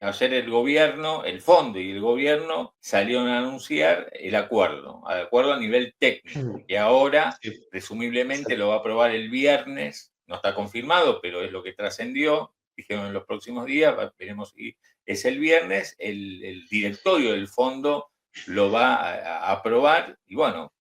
ayer el gobierno, el fondo y el gobierno salieron a anunciar el acuerdo a nivel técnico, que ahora Sí. presumiblemente lo va a aprobar el viernes, no está confirmado, pero es lo que trascendió, dijeron en los próximos días, veremos si es el viernes, el directorio del fondo lo va a aprobar y bueno,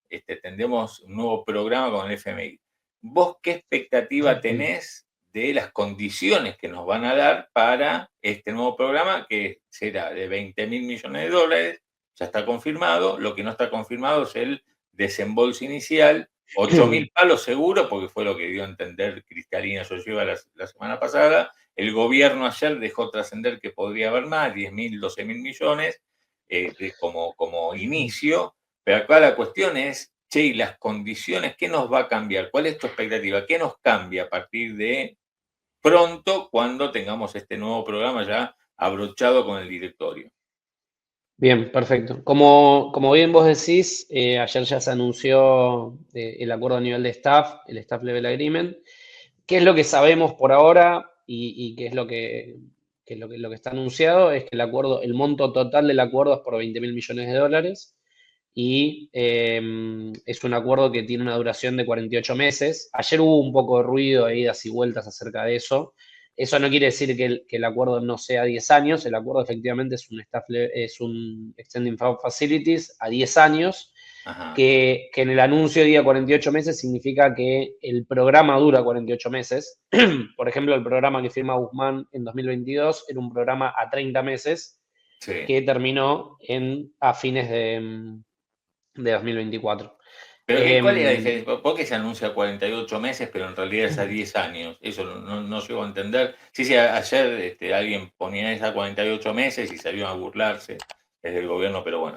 tendremos un nuevo programa con el FMI. ¿Vos qué expectativa tenés de las condiciones que nos van a dar para este nuevo programa, que será de 20.000 millones de dólares? Ya está confirmado. Lo que no está confirmado es el desembolso inicial. 8.000 palos seguro, porque fue lo que dio a entender Cristalina Georgieva la semana pasada. El gobierno ayer dejó trascender que podría haber más, 10.000, 12.000 millones como inicio. Pero acá la cuestión es, che, ¿y las condiciones qué nos va a cambiar? ¿Cuál es tu expectativa? ¿Qué nos cambia a partir de pronto cuando tengamos este nuevo programa ya abrochado con el directorio? Bien, perfecto. Como bien vos decís, ayer ya se anunció el acuerdo a nivel de staff, el Staff Level Agreement. ¿Qué es lo que sabemos por ahora y qué es lo que está anunciado? Es que el monto total del acuerdo es por 20.000 millones de dólares y es un acuerdo que tiene una duración de 48 meses. Ayer hubo un poco de ruido, de idas y vueltas acerca de eso. Eso no quiere decir que el acuerdo no sea 10 años. El acuerdo efectivamente es un Extending Fund Facilities a 10 años, Ajá. que en el anuncio diga 48 meses significa que el programa dura 48 meses. Por ejemplo, el programa que firma Guzmán en 2022 era un programa a 30 meses Sí. que terminó a fines de 2024. Pero ¿cuál es la diferencia? ¿Por qué se anuncia 48 meses, pero en realidad es a 10 años? Eso no llego a entender. Sí, ayer alguien ponía esa 48 meses y salieron a burlarse desde el gobierno, pero bueno.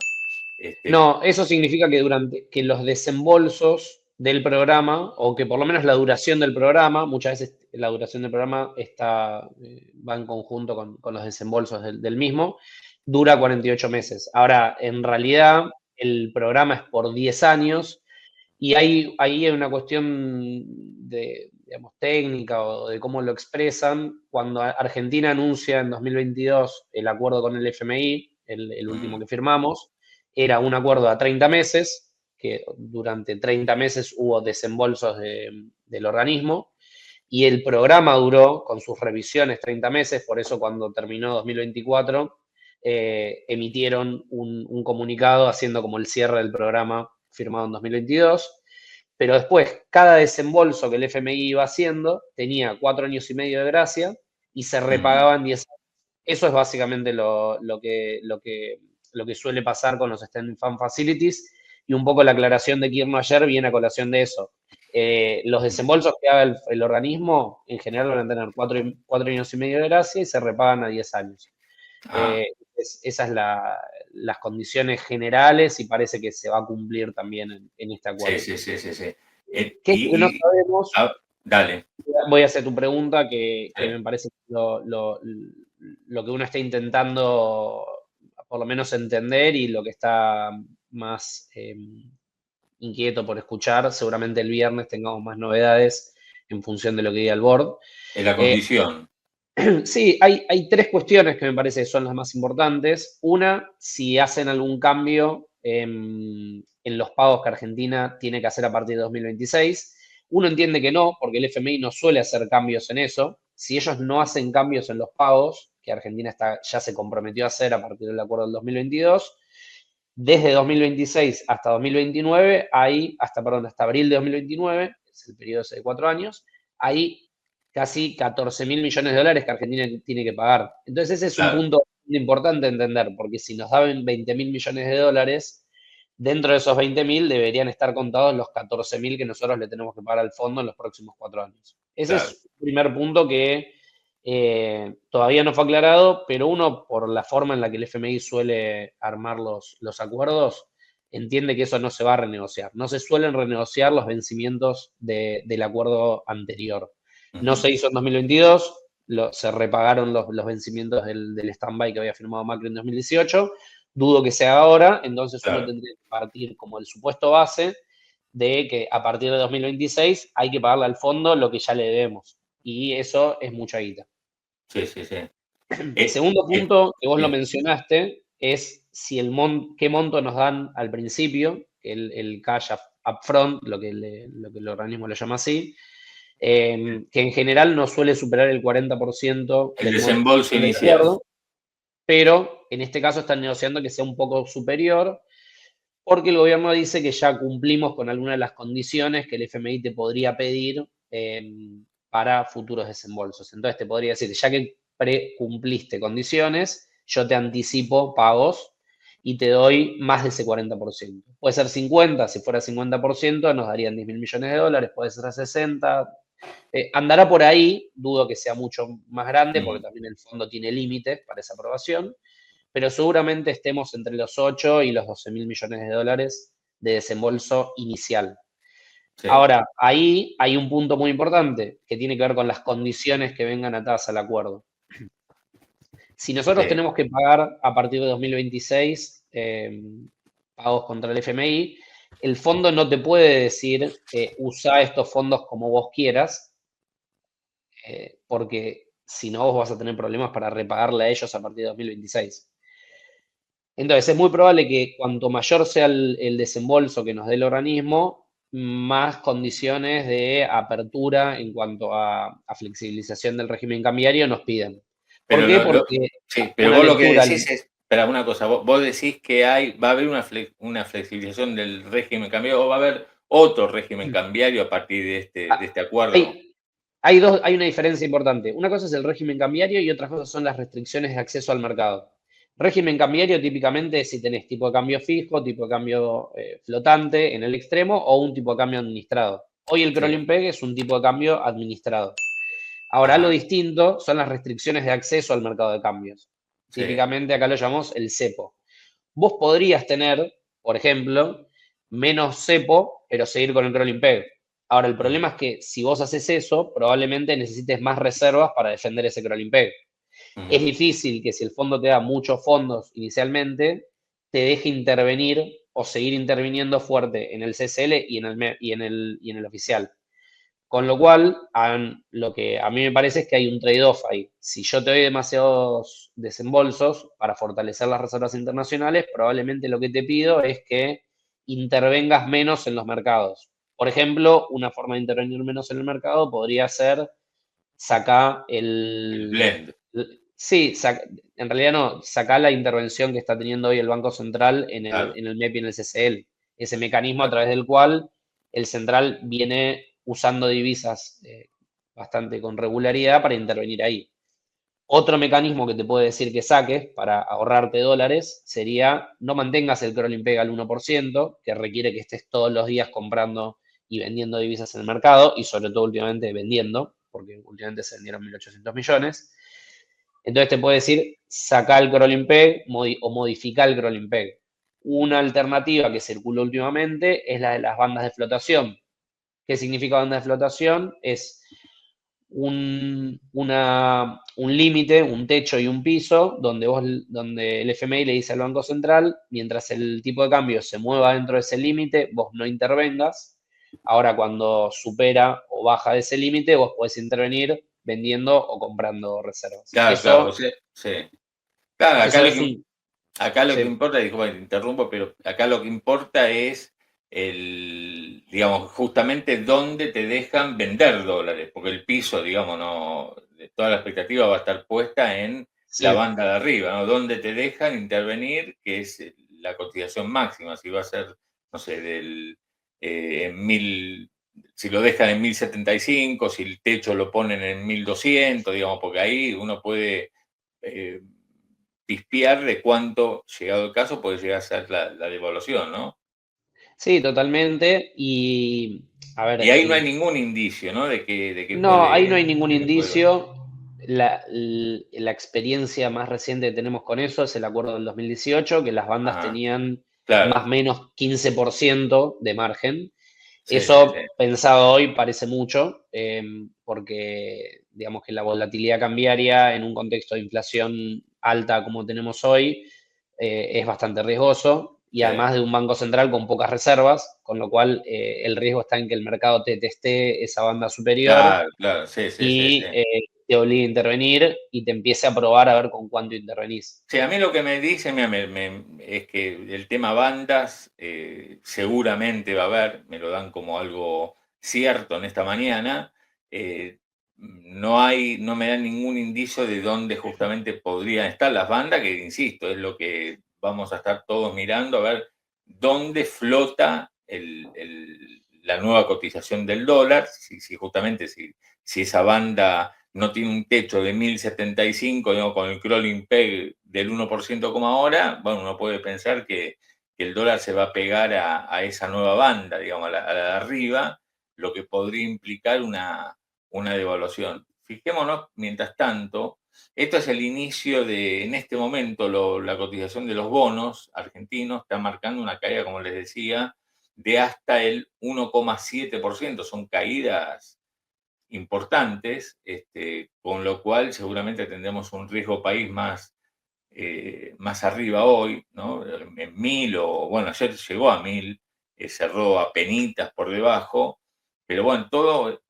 No, eso significa que los desembolsos del programa, o que por lo menos la duración del programa, muchas veces la duración del programa va en conjunto con los desembolsos del mismo, dura 48 meses. Ahora, en realidad, el programa es por 10 años y ahí hay una cuestión digamos, técnica o de cómo lo expresan. Cuando Argentina anuncia en 2022 el acuerdo con el FMI, el último que firmamos, era un acuerdo a 30 meses, que durante 30 meses hubo desembolsos del organismo, y el programa duró, con sus revisiones, 30 meses, por eso cuando terminó 2024, emitieron un comunicado haciendo como el cierre del programa firmado en 2022, pero después cada desembolso que el FMI iba haciendo tenía 4 años y medio de gracia y se repagaban 10 años. Eso es básicamente lo que suele pasar con los Standing Fund Facilities, y un poco la aclaración de Kirno ayer viene a colación de eso. Los desembolsos que haga el organismo en general van a tener 4 años y medio de gracia y se repagan a 10 años. Ah, Esas son las condiciones generales y parece que se va a cumplir también en este sí, acuerdo. sí, sí, sí, sí. ¿Qué es lo que no sabemos? Dale. Voy a hacer tu pregunta, que Sí. me parece lo que uno está intentando por lo menos entender y lo que está más inquieto por escuchar. Seguramente el viernes tengamos más novedades en función de lo que diga el board. Es la condición. Sí, hay tres cuestiones que me parece que son las más importantes. Una, si hacen algún cambio en los pagos que Argentina tiene que hacer a partir de 2026. Uno entiende que no, porque el FMI no suele hacer cambios en eso. Si ellos no hacen cambios en los pagos, que Argentina ya se comprometió a hacer a partir del acuerdo del 2022, desde 2026 hasta 2029, hasta abril de 2029, es el periodo ese de 4 años, hay casi 14.000 millones de dólares que Argentina tiene que pagar. Entonces ese es un Claro, punto importante a entender, porque si nos dan 20.000 millones de dólares, dentro de esos 20.000 deberían estar contados los 14.000 que nosotros le tenemos que pagar al fondo en los próximos 4 años. Ese claro. es el primer punto que todavía no fue aclarado, pero uno, por la forma en la que el FMI suele armar los acuerdos, entiende que eso no se va a renegociar. No se suelen renegociar los vencimientos del acuerdo anterior. No Ujú. se hizo en 2022, se repagaron los vencimientos del stand-by que había firmado Macri en 2018. Dudo que sea ahora, entonces uno Claro. tendría que partir como el supuesto base de que a partir de 2026 hay que pagarle al fondo lo que ya le debemos. Y eso es mucha guita. Sí, sí, sí. El segundo eh, punto que vos lo bien. mencionaste es si qué monto nos dan al principio, el cash upfront, lo que el organismo lo llama así, que en general no suele superar el 40% El del monto desembolso inicial del inicial. acuerdo, pero en este caso están negociando que sea un poco superior, porque el gobierno dice que ya cumplimos con algunas de las condiciones que el FMI te podría pedir para futuros desembolsos. Entonces te podría decir, ya que cumpliste condiciones, yo te anticipo pagos y te doy más de ese 40%. Puede ser 50, si fuera 50% nos darían 10 mil millones de dólares, puede ser 60. Andará por ahí, dudo que sea mucho más grande, porque Mm, también el fondo tiene límites para esa aprobación, pero seguramente estemos entre los 8 y los 12 mil millones de dólares de desembolso inicial. sí, Ahora, ahí hay un punto muy importante que tiene que ver con las condiciones que vengan atadas al acuerdo. Si nosotros sí. tenemos que pagar a partir de 2026 pagos contra el FMI, el fondo no te puede decir usa estos fondos como vos quieras, porque si no vos vas a tener problemas para repagarle a ellos a partir de 2026. Entonces, es muy probable que cuanto mayor sea el desembolso que nos dé el organismo, más condiciones de apertura en cuanto a flexibilización del régimen cambiario nos piden. ¿Por Pero qué? Porque sí, pero una vos lo que lectura, decís es, espera, una cosa, vos decís que va a haber una flexibilización del régimen cambiario o va a haber otro régimen cambiario a partir de este acuerdo. hay, hay una diferencia importante. Una cosa es el régimen cambiario y otra cosa son las restricciones de acceso al mercado. Régimen cambiario típicamente es si tenés tipo de cambio fijo, tipo de cambio flotante en el extremo o un tipo de cambio administrado. Hoy el Sí, crawling peg es un tipo de cambio administrado. Ahora, lo ajá, distinto son las restricciones de acceso al mercado de cambios. sí, Típicamente acá lo llamamos el cepo. Vos podrías tener, por ejemplo, menos cepo, pero seguir con el crawling peg. Ahora, el mm, problema es que si vos haces eso, probablemente necesites más reservas para defender ese crawling peg. Es mm. difícil que si el fondo te da muchos fondos inicialmente, te deje intervenir o seguir interviniendo fuerte en el CSL y en el oficial. Con lo cual, lo que a mí me parece es que hay un trade-off ahí. Si yo te doy demasiados desembolsos para fortalecer las reservas internacionales, probablemente lo que te pido es que intervengas menos en los mercados. Por ejemplo, una forma de intervenir menos en el mercado podría ser sacar El blend, sí, en realidad no, sacar la intervención que está teniendo hoy el Banco Central claro, en el MEP y en el CCL. Ese mecanismo a claro. través del cual el central viene usando divisas bastante con regularidad para intervenir ahí. Otro mecanismo que te puede decir que saques para ahorrarte dólares sería no mantengas el crawling peg al 1%, que requiere que estés todos los días comprando y vendiendo divisas en el mercado, y sobre todo últimamente vendiendo, porque últimamente se vendieron 1.800 millones. Entonces te puede decir, saca el crawling peg o modifica el crawling peg. Una alternativa que circuló últimamente es la de las bandas de flotación. ¿Qué significa banda de flotación? Es un límite, un techo y un piso, donde el FMI le dice al Banco Central, mientras el tipo de cambio se mueva dentro de ese límite, vos no intervengas. Ahora, cuando supera o baja de ese límite, vos podés intervenir vendiendo o comprando reservas. Claro, claro, o sea, sí. Claro, Eso es un... acá lo que Sí, importa, disculpa que te interrumpo, pero acá lo que importa es digamos, justamente dónde te dejan vender dólares, porque el piso, digamos, no, toda la expectativa va a estar puesta en la sí. banda de arriba, ¿no? Dónde te dejan intervenir, que es la cotización máxima, si va a ser, no sé, en 1000, si lo dejan en 1075, si el techo lo ponen en 1200, digamos, porque ahí uno puede eh, pispear de cuánto, llegado el caso, puede llegar a ser la devaluación, ¿no? Sí, totalmente. Y, a ver, Y ahí no hay ningún indicio, ¿no? no, ahí no hay ningún de que puede. indicio. La experiencia más reciente que tenemos con eso es el acuerdo del 2018, que las bandas Ajá, tenían más claro. o menos 15% de margen. Sí, sí, sí. Eso pensado hoy parece mucho, porque digamos que la volatilidad cambiaria en un contexto de inflación alta como tenemos hoy es bastante riesgoso y Sí. además de un banco central con pocas reservas, con lo cual el riesgo está en que el mercado te teste esa banda superior Claro, claro. Sí, sí, sí, sí. y te obligue a intervenir y te empiece a probar a ver con cuánto intervenís. Sí, a mí lo que me dicen es que el tema bandas seguramente va a haber, me lo dan como algo cierto en esta mañana. No me dan ningún indicio de dónde justamente podrían estar las bandas, que insisto, es lo que vamos a estar todos mirando, a ver dónde flota la nueva cotización del dólar, si justamente si esa banda no tiene un techo de 1075, digamos, con el crawling peg del 1% como ahora, bueno, uno puede pensar que el dólar se va a pegar a esa nueva banda, digamos, a la de arriba, lo que podría implicar una devaluación. Fijémonos, mientras tanto, esto es el inicio en este momento, la cotización de los bonos argentinos está marcando una caída, como les decía, de hasta el 1,7%. Son caídas importantes, con lo cual seguramente tendremos un riesgo país más arriba hoy, ¿no? En 1000 o, bueno, ayer llegó a 1000, cerró a penitas por debajo, pero bueno, todo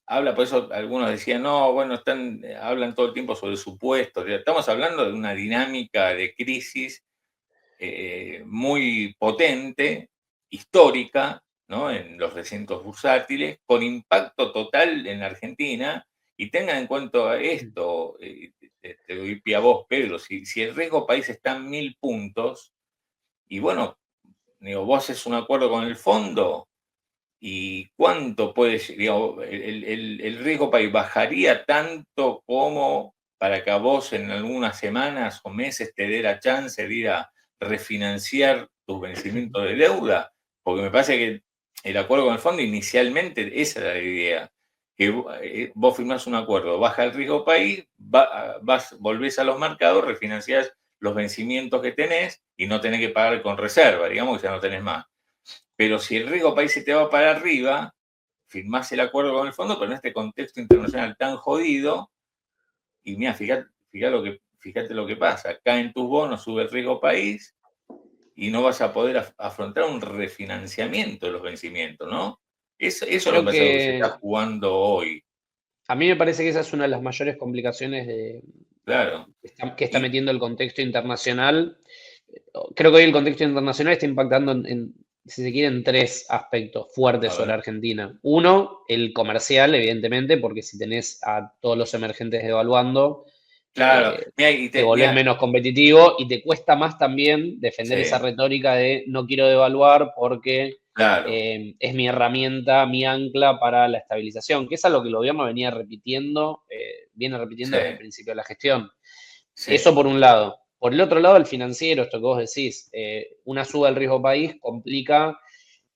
habla, por eso algunos decían, no, bueno, hablan todo el tiempo sobre supuestos, estamos hablando de una dinámica de crisis muy potente, histórica, ¿no? En los recintos bursátiles, con impacto total en la Argentina. Y tengan en cuenta esto, te doy pie a vos, Pedro, si el riesgo país está en 1000 puntos, y bueno, digo, vos haces un acuerdo con el fondo, y cuánto puede, digamos, el riesgo país bajaría tanto como para que a vos en algunas semanas o meses te dé la chance de ir a refinanciar tus vencimientos de deuda, porque me parece que el acuerdo con el fondo inicialmente esa era la idea, que vos firmás un acuerdo, baja el riesgo país, volvés a los mercados, refinanciás los vencimientos que tenés y no tenés que pagar con reserva, digamos que ya no tenés más. Pero si el riesgo país se te va para arriba, firmás el acuerdo con el fondo, pero en este contexto internacional tan jodido, y mira, fíjate lo que pasa, caen tus bonos, sube el riesgo país, y no vas a poder afrontar un refinanciamiento de los vencimientos, ¿no? Eso es lo Creo que pasa, lo que se está que jugando hoy, a mí me parece que esa es una de las mayores complicaciones claro. que está Y, metiendo el contexto internacional. Creo que hoy el contexto internacional está impactando si se quiere, en tres aspectos fuertes a sobre ver, Argentina. Uno, el comercial, evidentemente, porque si tenés a todos los emergentes devaluando, claro, mira, te volvés menos competitivo y te cuesta más también defender esa sí, retórica de no quiero devaluar porque claro, es mi herramienta, mi ancla para la estabilización, que es algo que el gobierno viene repitiendo sí, desde el principio de la gestión. Eso sí, por un lado. Por el otro lado, el financiero, esto que vos decís, una suba del riesgo país complica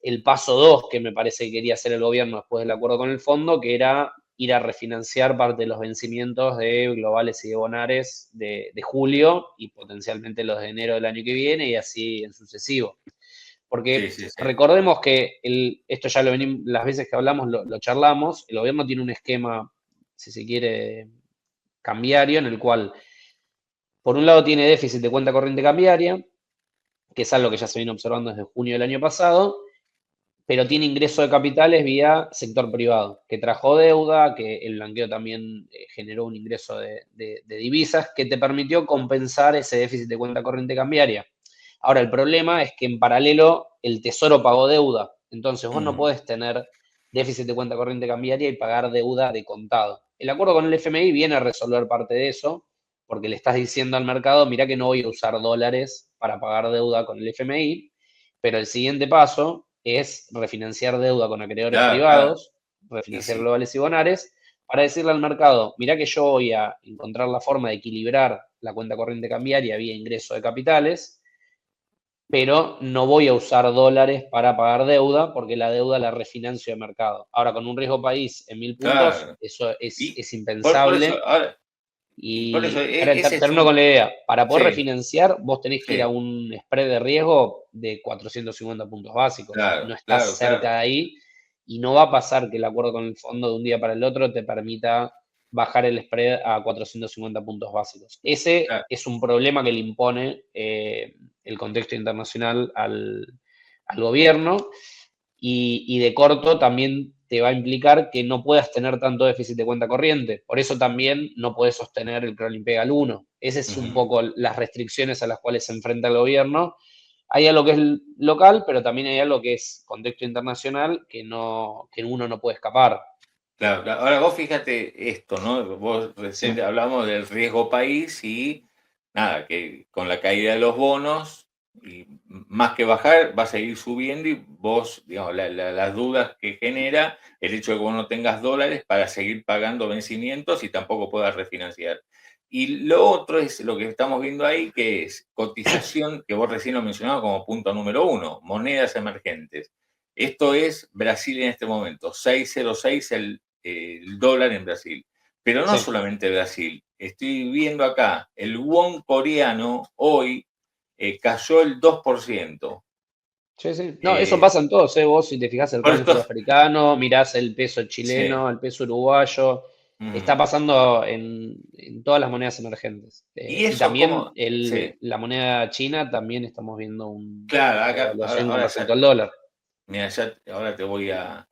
el paso 2 que me parece que quería hacer el gobierno después del acuerdo con el fondo, que era ir a refinanciar parte de los vencimientos de globales y de bonares de julio y potencialmente los de enero del año que viene y así en sucesivo. sí, Porque sí, sí, recordemos que esto ya lo venimos, las veces que hablamos lo charlamos, el gobierno tiene un esquema, si se quiere, cambiario, en el cual por un lado tiene déficit de cuenta corriente cambiaria, que es algo que ya se viene observando desde junio del año pasado, pero tiene ingreso de capitales vía sector privado, que trajo deuda, que el blanqueo también generó un ingreso de divisas que te permitió compensar ese déficit de cuenta corriente cambiaria. Ahora, el problema es que en paralelo el Tesoro pagó deuda, entonces vos no podés tener déficit de cuenta corriente cambiaria y pagar deuda de contado. El acuerdo con el FMI viene a resolver parte de eso, porque le estás diciendo al mercado, mira que no voy a usar dólares para pagar deuda con el FMI, pero el siguiente paso es refinanciar deuda con acreedores claro, claro. privados, Y refinanciar sí, globales y bonares, para decirle al mercado, mirá que yo voy a encontrar la forma de equilibrar la cuenta corriente cambiaria vía ingreso de capitales, pero no voy a usar dólares para pagar deuda porque la deuda la refinancio de mercado. Ahora, con un riesgo país en 1000 puntos, claro. eso Y es por eso, impensable. ahora, y por eso, Y ahora ese es termino con la idea. Para poder sí, refinanciar, vos tenés que ir a sí, un spread de riesgo de 450 puntos básicos. claro, No estás claro, cerca claro, de ahí y no va a pasar que el acuerdo con el fondo de un día para el otro te permita bajar el spread a 450 puntos básicos. Ese claro, es un problema que le impone el contexto internacional al gobierno y de corto también te va a implicar que no puedas tener tanto déficit de cuenta corriente. Por eso también no puedes sostener el crawling peg al 1. Esas es un poco las restricciones a las cuales se enfrenta el gobierno. Hay algo que es local, pero también hay algo que es contexto internacional que uno no puede escapar. Claro, claro. Ahora vos fíjate esto, ¿no? Vos recién Sí. hablamos del riesgo país y nada, que con la caída de los bonos, y más que bajar, va a seguir subiendo y vos, digamos, las dudas que genera el hecho de que vos no tengas dólares para seguir pagando vencimientos y tampoco puedas refinanciar. Y lo otro es lo que estamos viendo ahí, que es cotización, que vos recién lo mencionabas como punto número 1, monedas emergentes. Esto es Brasil en este momento, 6,06 el dólar en Brasil. Pero no Sí. solamente Brasil. Estoy viendo acá, el won coreano hoy cayó el 2%. Sí, sí. No, eso pasa en todos, ¿eh? Vos, si te fijas el Por ranking esto, sudafricano, mirás el peso sí. chileno, el peso uruguayo, está pasando en todas las monedas emergentes. Y Y eso también como, sí, la moneda china, también estamos viendo claro, una acá, devaluación con ahora respecto ya, al dólar. mira, ahora te voy a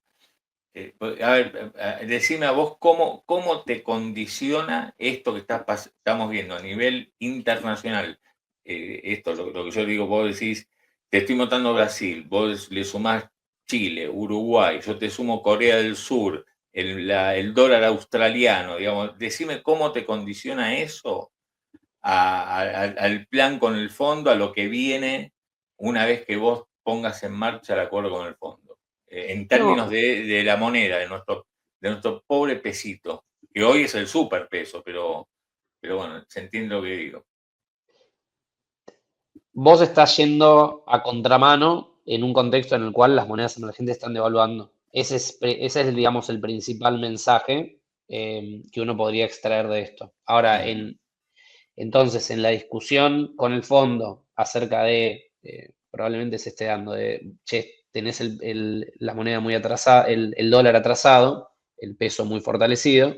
ver, decime a vos cómo te condiciona esto que estamos viendo a nivel internacional. Esto, lo que yo digo, vos decís, te estoy mostrando Brasil, vos le sumás Chile, Uruguay, yo te sumo Corea del Sur, el dólar australiano, digamos, decime cómo te condiciona eso al plan con el fondo, a lo que viene una vez que vos pongas en marcha el acuerdo con el fondo. En términos No, de la moneda, de nuestro pobre pesito, que hoy es el superpeso, pero bueno, se entiende lo que digo. vos estás yendo a contramano en un contexto en el cual las monedas emergentes están devaluando. Ese es, digamos, el principal mensaje que uno podría extraer de esto. Ahora, Ujú, entonces, en la discusión con el fondo acerca de, probablemente se esté dando de, che, tenés la moneda muy atrasada, el dólar atrasado, el peso muy fortalecido,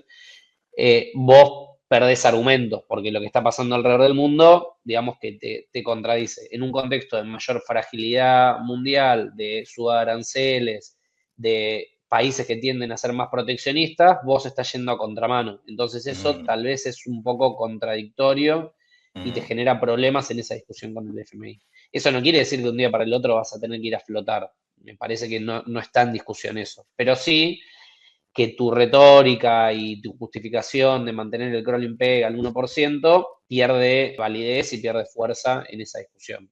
vos perdés argumentos, porque lo que está pasando alrededor del mundo, digamos que te contradice. En un contexto de mayor fragilidad mundial, de subida de aranceles, de países que tienden a ser más proteccionistas, vos estás yendo a contramano. Entonces eso ujú, tal vez es un poco contradictorio y te ujú. genera problemas en esa discusión con el FMI. Eso no quiere decir que de un día para el otro vas a tener que ir a flotar. Me parece que no está en discusión eso. Pero sí que tu retórica y tu justificación de mantener el crawling peg al 1% pierde validez y pierde fuerza en esa discusión.